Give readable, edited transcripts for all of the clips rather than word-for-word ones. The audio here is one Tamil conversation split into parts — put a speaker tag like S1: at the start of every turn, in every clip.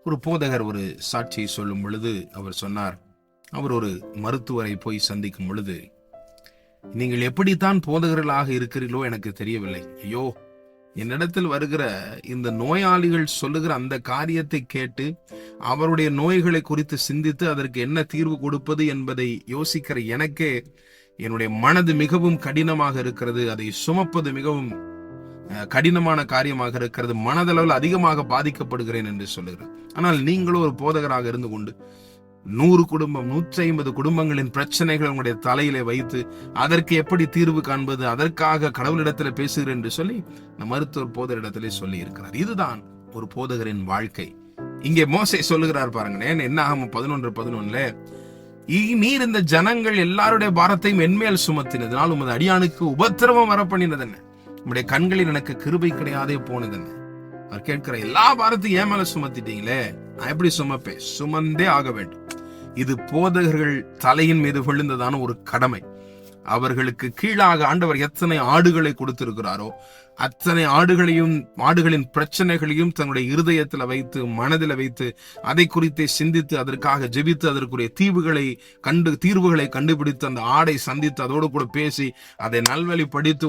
S1: ஒரு போதகர் ஒரு சாட்சியை சொல்லும் பொழுது அவர் சொன்னார், அவர் ஒரு மருத்துவரை போய் சந்திக்கும் பொழுது, நீங்கள் எப்படித்தான் போதகர்களாக இருக்கிறீர்களோ எனக்கு தெரியவில்லை. ஐயோ, என்னிடத்தில் வருகிற இந்த நோயாளிகள் சொல்லுகிற அந்த காரியத்தை கேட்டு அவருடைய நோய்களை குறித்து சிந்தித்து அதற்கு என்ன தீர்வு கொடுப்பது என்பதை யோசிக்கிற எனக்கே என்னுடைய மனது மிகவும் கடினமாக இருக்கிறது. அதை சுமப்பது மிகவும் கடினமான காரியமாக இருக்கிறது. மனதளவில் அதிகமாக பாதிக்கப்படுகிறேன் என்று சொல்லுகிறார். ஆனால் நீங்களும் ஒரு போதகராக இருந்து கொண்டு 100 குடும்பம் 150 குடும்பங்களின் பிரச்சனைகளை உங்களுடைய தலையிலே வைத்து அதற்கு எப்படி தீர்வு காண்பது, அதற்காக கடவுளிடத்தில் பேசுகிறேன் என்று சொல்லி மருத்துவர் போதகரிடத்திலே சொல்லி இருக்கிறார். இதுதான் ஒரு போதகரின் வாழ்க்கை. இங்கே மோசே சொல்லுகிறார் பாருங்களேன், என்ன ஆகும் 11:11, நீர் இந்த ஜனங்கள் எல்லாருடைய பாரத்தையும் என்மேல் சுமத்தினதுனால் உமது அடியானுக்கு உபத்திரவம் வர பண்ணினது என்ன? உம்முடைய கண்களில் எனக்கு கிருபை கிடையாதே போனது என்ன? அவர் கேட்கிற எல்லா பாரத்தையும் ஏன் மேல சுமத்திட்டீங்களே, நான் எப்படி சுமப்பேன்? சுமந்தே ஆக வேண்டும். இது போதகர்கள் தலையின் மீது விழுந்ததான ஒரு கடமை. அவர்களுக்கு கீழாக ஆண்டவர் எத்தனை ஆடுகளை கொடுத்திருக்கிறாரோ அத்தனை ஆடுகளின் பிரச்சனைகளையும் தன்னுடைய இருதயத்தில் வைத்து மனதில் வைத்து அதை குறித்து சிந்தித்து அதற்காக ஜெபித்து அதற்குரிய தீர்வுகளை கண்டுபிடித்து அந்த ஆடை சந்தித்து அதோடு கூட பேசி அதை நல்வழிப்படுத்தி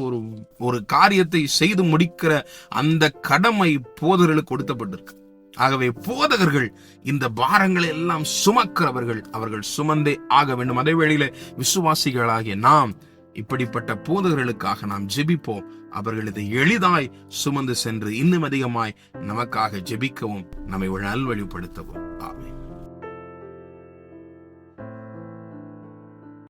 S1: ஒரு காரியத்தை செய்து முடிக்கிற அந்த கடமை போதகர்களுக்கு கொடுக்கப்பட்டிருக்கு. ஆகவே போதகர்கள் இந்த பாரங்களை எல்லாம் சுமக்கிறவர்கள், அவர்கள் சுமந்தே ஆக வேண்டும். அதே வேளையில விசுவாசிகளாகிய நாம் இப்படிப்பட்ட போதகர்களுக்காக நாம் ஜெபிப்போம். அவர்கள் இதை எளிதாய் சுமந்து சென்று இன்னும் அதிகமாய் நமக்காக ஜெபிக்கவும் நம்மை நல்வழிப்படுத்தவும். ஆமென்.